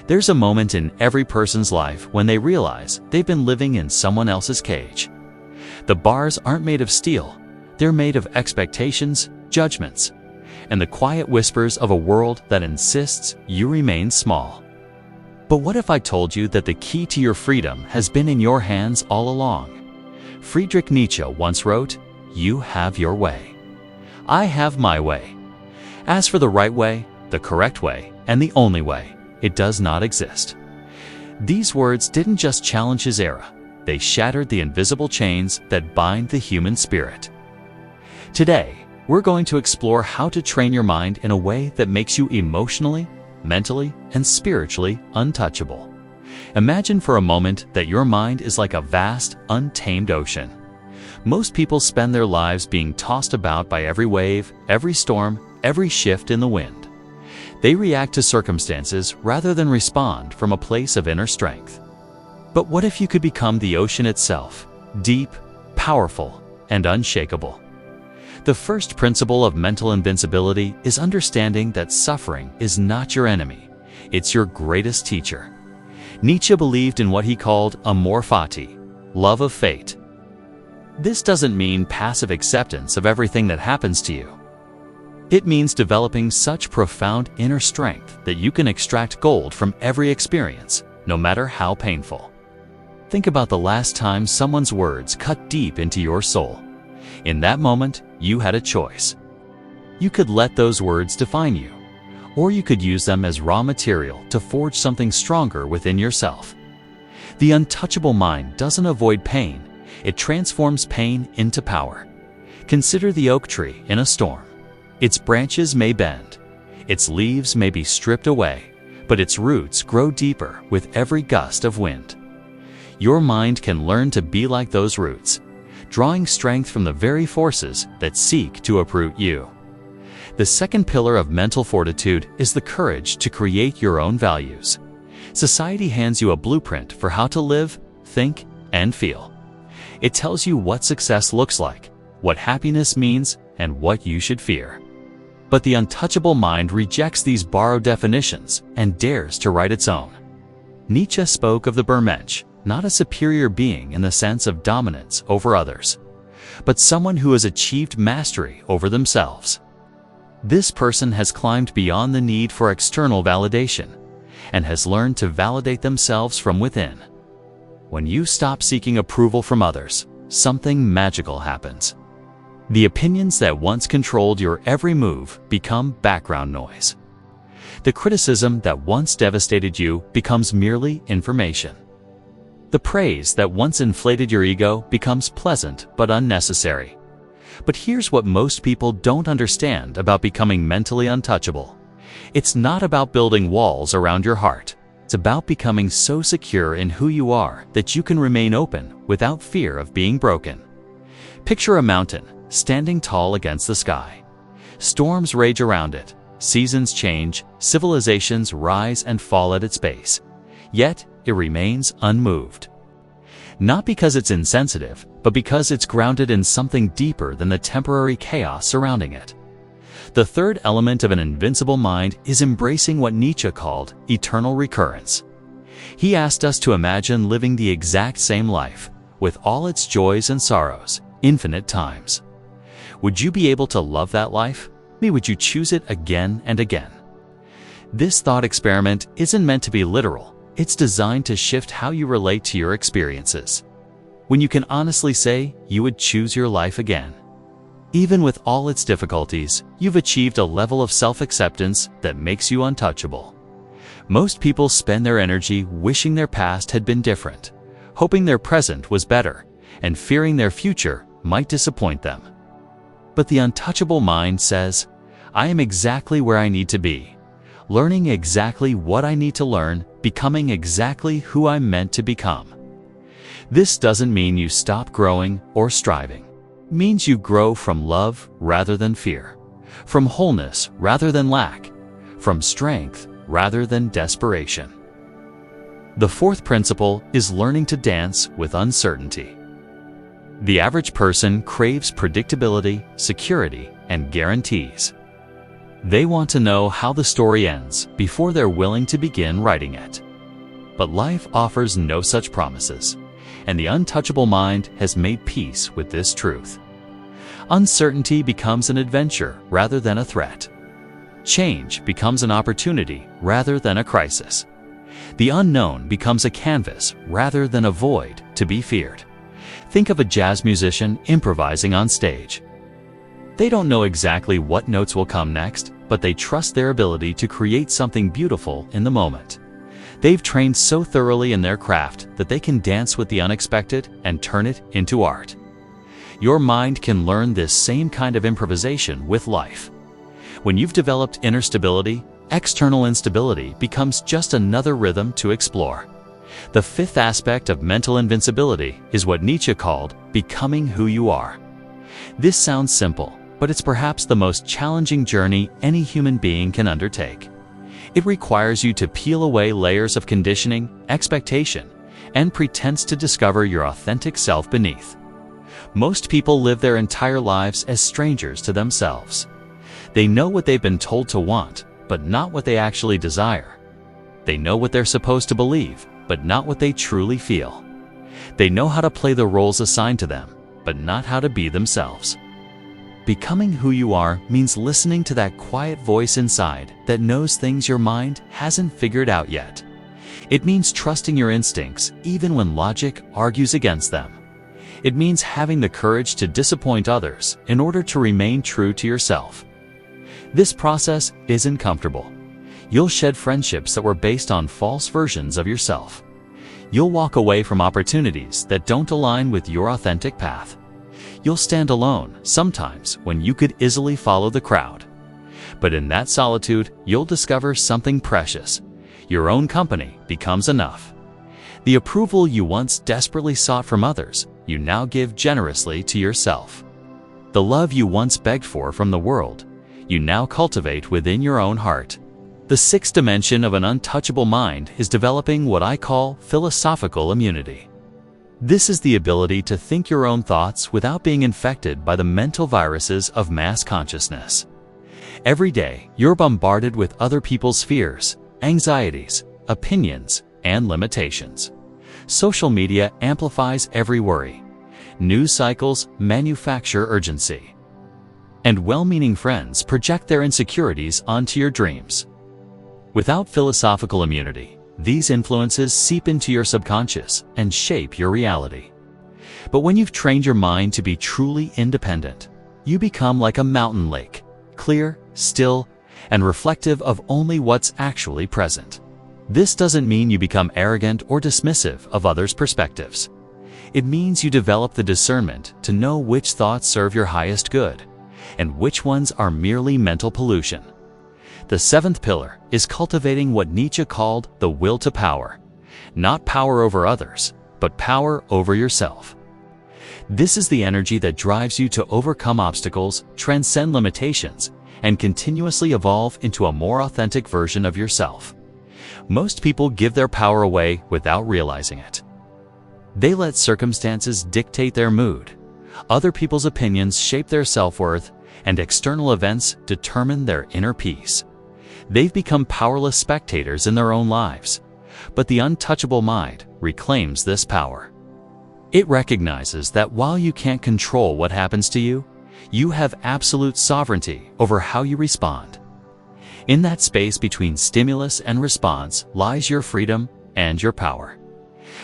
There's a moment in every person's life when they realize they've been living in someone else's cage. The bars aren't made of steel, they're made of expectations, judgments, and the quiet whispers of a world that insists you remain small. But what if I told you that the key to your freedom has been in your hands all along? Friedrich Nietzsche once wrote, "You have your way. I have my way. As for the right way, the correct way, and the only way, it does not exist." These words didn't just challenge his era, they shattered the invisible chains that bind the human spirit. Today, we're going to explore how to train your mind in a way that makes you emotionally, mentally, and spiritually untouchable. Imagine for a moment that your mind is like a vast, untamed ocean. Most people spend their lives being tossed about by every wave, every storm, every shift in the wind. They react to circumstances rather than respond from a place of inner strength. But what if you could become the ocean itself, deep, powerful, and unshakable? The first principle of mental invincibility is understanding that suffering is not your enemy, it's your greatest teacher. Nietzsche believed in what he called amor fati, love of fate. This doesn't mean passive acceptance of everything that happens to you. It means developing such profound inner strength that you can extract gold from every experience, no matter how painful. Think about the last time someone's words cut deep into your soul. In that moment, you had a choice. You could let those words define you, or you could use them as raw material to forge something stronger within yourself. The untouchable mind doesn't avoid pain, it transforms pain into power. Consider the oak tree in a storm. Its branches may bend, its leaves may be stripped away, but its roots grow deeper with every gust of wind. Your mind can learn to be like those roots, drawing strength from the very forces that seek to uproot you. The second pillar of mental fortitude is the courage to create your own values. Society hands you a blueprint for how to live, think, and feel. It tells you what success looks like, what happiness means, and what you should fear. But the untouchable mind rejects these borrowed definitions and dares to write its own. Nietzsche spoke of the Bermensch, not a superior being in the sense of dominance over others, but someone who has achieved mastery over themselves. This person has climbed beyond the need for external validation and has learned to validate themselves from within. When you stop seeking approval from others, something magical happens. The opinions that once controlled your every move become background noise. The criticism that once devastated you becomes merely information. The praise that once inflated your ego becomes pleasant but unnecessary. But here's what most people don't understand about becoming mentally untouchable. It's not about building walls around your heart. It's about becoming so secure in who you are that you can remain open without fear of being broken. Picture a mountain standing tall against the sky. Storms rage around it, seasons change, civilizations rise and fall at its base. Yet, it remains unmoved. Not because it's insensitive, but because it's grounded in something deeper than the temporary chaos surrounding it. The third element of an invincible mind is embracing what Nietzsche called eternal recurrence. He asked us to imagine living the exact same life, with all its joys and sorrows, infinite times. Would you be able to love that life? Would you choose it again and again? This thought experiment isn't meant to be literal. It's designed to shift how you relate to your experiences. When you can honestly say you would choose your life again. Even with all its difficulties, you've achieved a level of self-acceptance that makes you untouchable. Most people spend their energy wishing their past had been different, hoping their present was better, and fearing their future might disappoint them. But the untouchable mind says, I am exactly where I need to be, learning exactly what I need to learn, becoming exactly who I'm meant to become. This doesn't mean you stop growing or striving. It means you grow from love rather than fear, from wholeness rather than lack, from strength rather than desperation. The fourth principle is learning to dance with uncertainty. The average person craves predictability, security, and guarantees. They want to know how the story ends before they're willing to begin writing it. But life offers no such promises, and the untouchable mind has made peace with this truth. Uncertainty becomes an adventure rather than a threat. Change becomes an opportunity rather than a crisis. The unknown becomes a canvas rather than a void to be feared. Think of a jazz musician improvising on stage. They don't know exactly what notes will come next, but they trust their ability to create something beautiful in the moment. They've trained so thoroughly in their craft that they can dance with the unexpected and turn it into art. Your mind can learn this same kind of improvisation with life. When you've developed inner stability, external instability becomes just another rhythm to explore. The fifth aspect of mental invincibility is what Nietzsche called becoming who you are. This sounds simple, but it's perhaps the most challenging journey any human being can undertake. It requires you to peel away layers of conditioning, expectation, and pretense to discover your authentic self beneath. Most people live their entire lives as strangers to themselves. They know what they've been told to want, but not what they actually desire. They know what they're supposed to believe, but not what they truly feel. They know how to play the roles assigned to them, but not how to be themselves. Becoming who you are means listening to that quiet voice inside that knows things your mind hasn't figured out yet. It means trusting your instincts even when logic argues against them. It means having the courage to disappoint others in order to remain true to yourself. This process isn't comfortable. You'll shed friendships that were based on false versions of yourself. You'll walk away from opportunities that don't align with your authentic path. You'll stand alone sometimes when you could easily follow the crowd. But in that solitude, you'll discover something precious. Your own company becomes enough. The approval you once desperately sought from others, you now give generously to yourself. The love you once begged for from the world, you now cultivate within your own heart. The sixth dimension of an untouchable mind is developing what I call philosophical immunity. This is the ability to think your own thoughts without being infected by the mental viruses of mass consciousness. Every day, you're bombarded with other people's fears, anxieties, opinions, and limitations. Social media amplifies every worry. News cycles manufacture urgency. And well-meaning friends project their insecurities onto your dreams. Without philosophical immunity, these influences seep into your subconscious and shape your reality. But when you've trained your mind to be truly independent, you become like a mountain lake, clear, still, and reflective of only what's actually present. This doesn't mean you become arrogant or dismissive of others' perspectives. It means you develop the discernment to know which thoughts serve your highest good, and which ones are merely mental pollution. The seventh pillar is cultivating what Nietzsche called the will to power. Not power over others, but power over yourself. This is the energy that drives you to overcome obstacles, transcend limitations, and continuously evolve into a more authentic version of yourself. Most people give their power away without realizing it. They let circumstances dictate their mood. Other people's opinions shape their self-worth, and external events determine their inner peace. They've become powerless spectators in their own lives, but the untouchable mind reclaims this power. It recognizes that while you can't control what happens to you, you have absolute sovereignty over how you respond. In that space between stimulus and response lies your freedom and your power.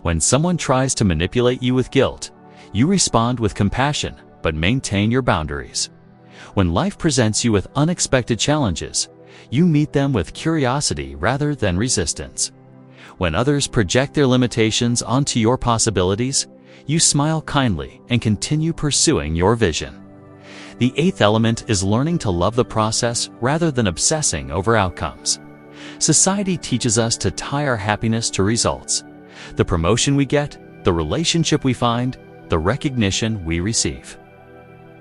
When someone tries to manipulate you with guilt, you respond with compassion but maintain your boundaries. When life presents you with unexpected challenges, you meet them with curiosity rather than resistance. When others project their limitations onto your possibilities, you smile kindly and continue pursuing your vision. The eighth element is learning to love the process rather than obsessing over outcomes. Society teaches us to tie our happiness to results. The promotion we get, the relationship we find, the recognition we receive.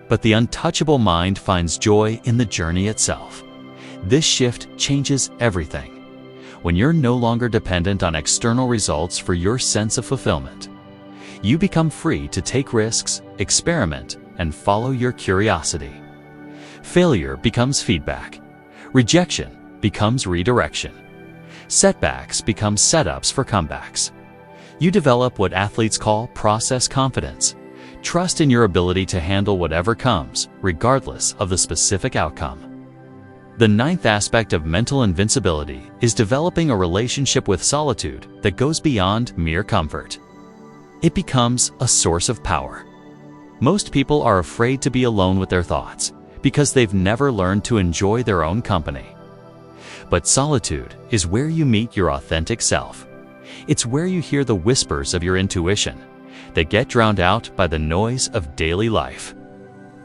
But the untouchable mind finds joy in the journey itself. This shift changes everything. When you're no longer dependent on external results for your sense of fulfillment, you become free to take risks, experiment, and follow your curiosity. Failure becomes feedback. Rejection becomes redirection. Setbacks become setups for comebacks. You develop what athletes call process confidence. Trust in your ability to handle whatever comes, regardless of the specific outcome. The ninth aspect of mental invincibility is developing a relationship with solitude that goes beyond mere comfort. It becomes a source of power. Most people are afraid to be alone with their thoughts because they've never learned to enjoy their own company. But solitude is where you meet your authentic self. It's where you hear the whispers of your intuition that get drowned out by the noise of daily life.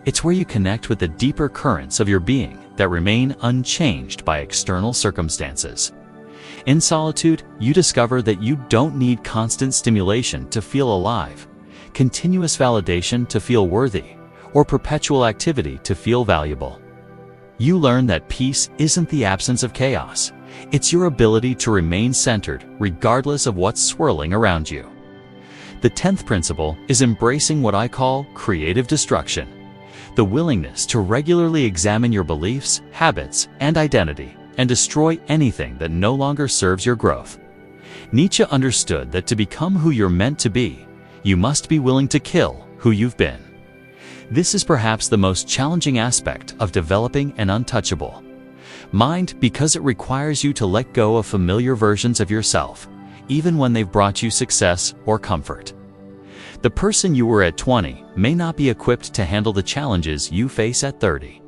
It's where you connect with the deeper currents of your being that remain unchanged by external circumstances. In solitude, you discover that you don't need constant stimulation to feel alive, continuous validation to feel worthy, or perpetual activity to feel valuable. You learn that peace isn't the absence of chaos. It's your ability to remain centered regardless of what's swirling around you. The 10th principle is embracing what I call creative destruction. The willingness to regularly examine your beliefs, habits, and identity and destroy anything that no longer serves your growth. Nietzsche understood that to become who you're meant to be, you must be willing to kill who you've been. This is perhaps the most challenging aspect of developing an untouchable mind because it requires you to let go of familiar versions of yourself, even when they've brought you success or comfort. The person you were at 20 may not be equipped to handle the challenges you face at 30.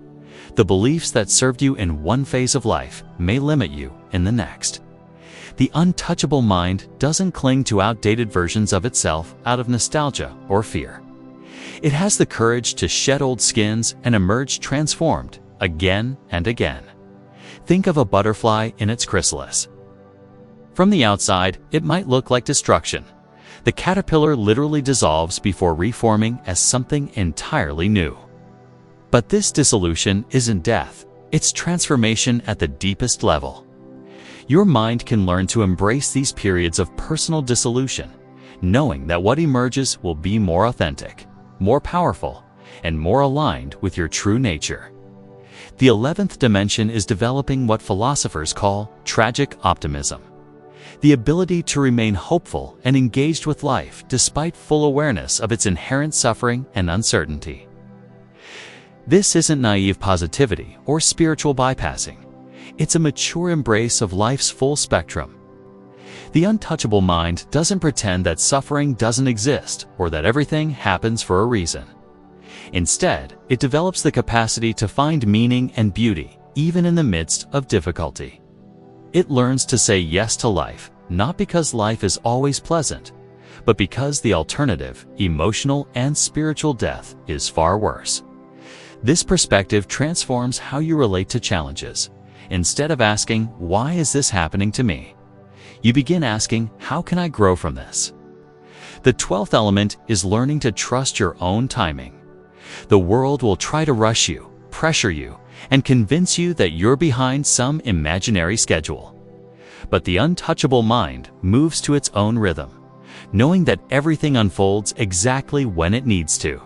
The beliefs that served you in one phase of life may limit you in the next. The untouchable mind doesn't cling to outdated versions of itself out of nostalgia or fear. It has the courage to shed old skins and emerge transformed again and again. Think of a butterfly in its chrysalis. From the outside, it might look like destruction. The caterpillar literally dissolves before reforming as something entirely new. But this dissolution isn't death, it's transformation at the deepest level. Your mind can learn to embrace these periods of personal dissolution, knowing that what emerges will be more authentic, more powerful, and more aligned with your true nature. The 11th dimension is developing what philosophers call tragic optimism. The ability to remain hopeful and engaged with life despite full awareness of its inherent suffering and uncertainty. This isn't naive positivity or spiritual bypassing. It's a mature embrace of life's full spectrum. The untouchable mind doesn't pretend that suffering doesn't exist or that everything happens for a reason. Instead, it develops the capacity to find meaning and beauty even in the midst of difficulty. It learns to say yes to life, not because life is always pleasant, but because the alternative, emotional and spiritual death, is far worse. This perspective transforms how you relate to challenges. Instead of asking, "Why is this happening to me?" you begin asking, "How can I grow from this?" The 12th element is learning to trust your own timing. The world will try to rush you, pressure you, and convince you that you're behind some imaginary schedule. But the untouchable mind moves to its own rhythm, knowing that everything unfolds exactly when it needs to.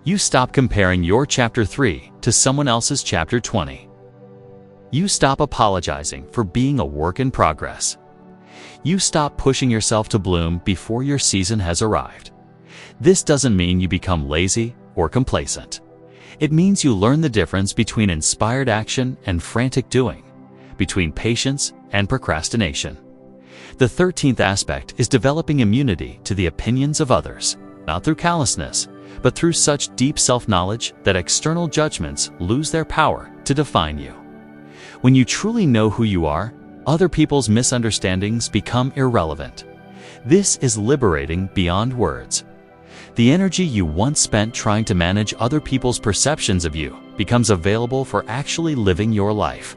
You stop comparing your chapter 3 to someone else's chapter 20. You stop apologizing for being a work in progress. You stop pushing yourself to bloom before your season has arrived. This doesn't mean you become lazy or complacent. It means you learn the difference between inspired action and frantic doing, between patience and procrastination. The 13th aspect is developing immunity to the opinions of others, not through callousness, but through such deep self-knowledge that external judgments lose their power to define you. When you truly know who you are, other people's misunderstandings become irrelevant. This is liberating beyond words. The energy you once spent trying to manage other people's perceptions of you becomes available for actually living your life.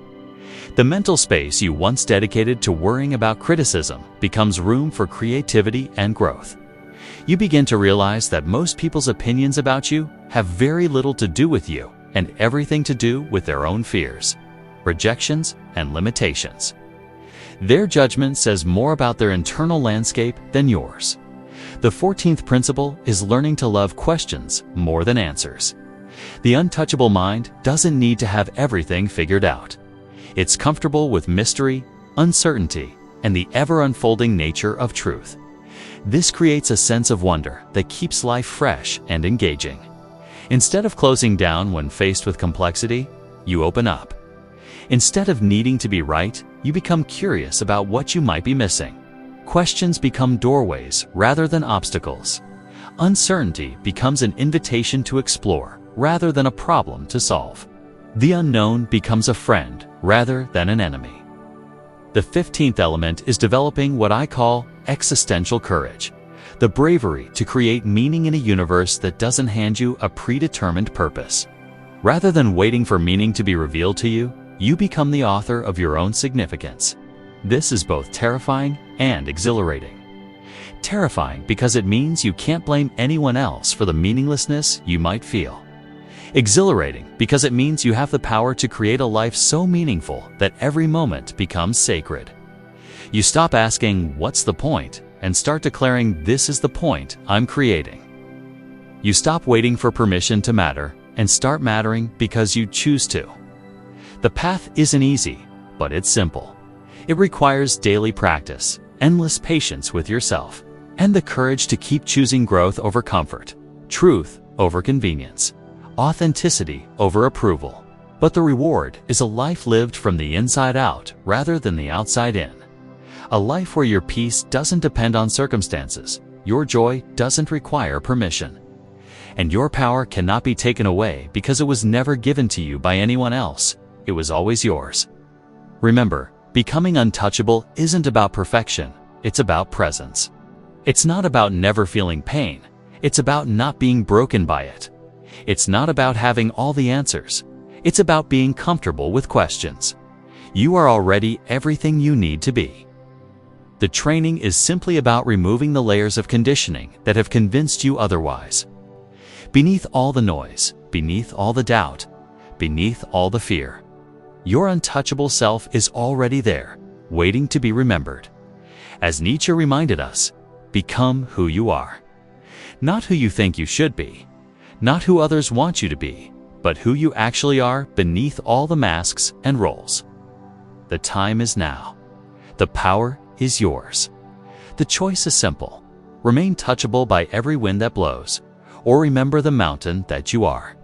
The mental space you once dedicated to worrying about criticism becomes room for creativity and growth. You begin to realize that most people's opinions about you have very little to do with you and everything to do with their own fears, rejections, and limitations. Their judgment says more about their internal landscape than yours. The 14th principle is learning to love questions more than answers. The untouchable mind doesn't need to have everything figured out. It's comfortable with mystery, uncertainty, and the ever-unfolding nature of truth. This creates a sense of wonder that keeps life fresh and engaging. Instead of closing down when faced with complexity, you open up. Instead of needing to be right, you become curious about what you might be missing. Questions become doorways rather than obstacles. Uncertainty becomes an invitation to explore rather than a problem to solve. The unknown becomes a friend rather than an enemy. The 15th element is developing what I call existential courage, the bravery to create meaning in a universe that doesn't hand you a predetermined purpose. Rather than waiting for meaning to be revealed to you, you become the author of your own significance. This is both terrifying and exhilarating. Terrifying because it means you can't blame anyone else for the meaninglessness you might feel. Exhilarating because it means you have the power to create a life so meaningful that every moment becomes sacred. You stop asking, "What's the point?" and start declaring, "This is the point I'm creating." You stop waiting for permission to matter and start mattering because you choose to. The path isn't easy, but it's simple. It requires daily practice, endless patience with yourself, and the courage to keep choosing growth over comfort, truth over convenience, authenticity over approval. But the reward is a life lived from the inside out rather than the outside in. A life where your peace doesn't depend on circumstances, your joy doesn't require permission, and your power cannot be taken away because it was never given to you by anyone else. It was always yours. Remember, becoming untouchable isn't about perfection, it's about presence. It's not about never feeling pain, it's about not being broken by it. It's not about having all the answers, it's about being comfortable with questions. You are already everything you need to be. The training is simply about removing the layers of conditioning that have convinced you otherwise. Beneath all the noise, beneath all the doubt, beneath all the fear, your untouchable self is already there, waiting to be remembered. As Nietzsche reminded us, become who you are. Not who you think you should be, not who others want you to be, but who you actually are beneath all the masks and roles. The time is now. The power is yours. The choice is simple. Remain touchable by every wind that blows, or remember the mountain that you are.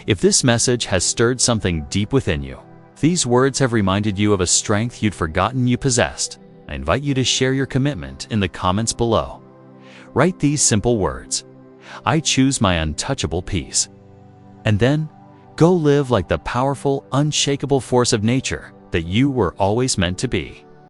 If this message has stirred something deep within you, these words have reminded you of a strength you'd forgotten you possessed, I invite you to share your commitment in the comments below. Write these simple words: I choose my untouchable peace. And then, go live like the powerful, unshakable force of nature that you were always meant to be.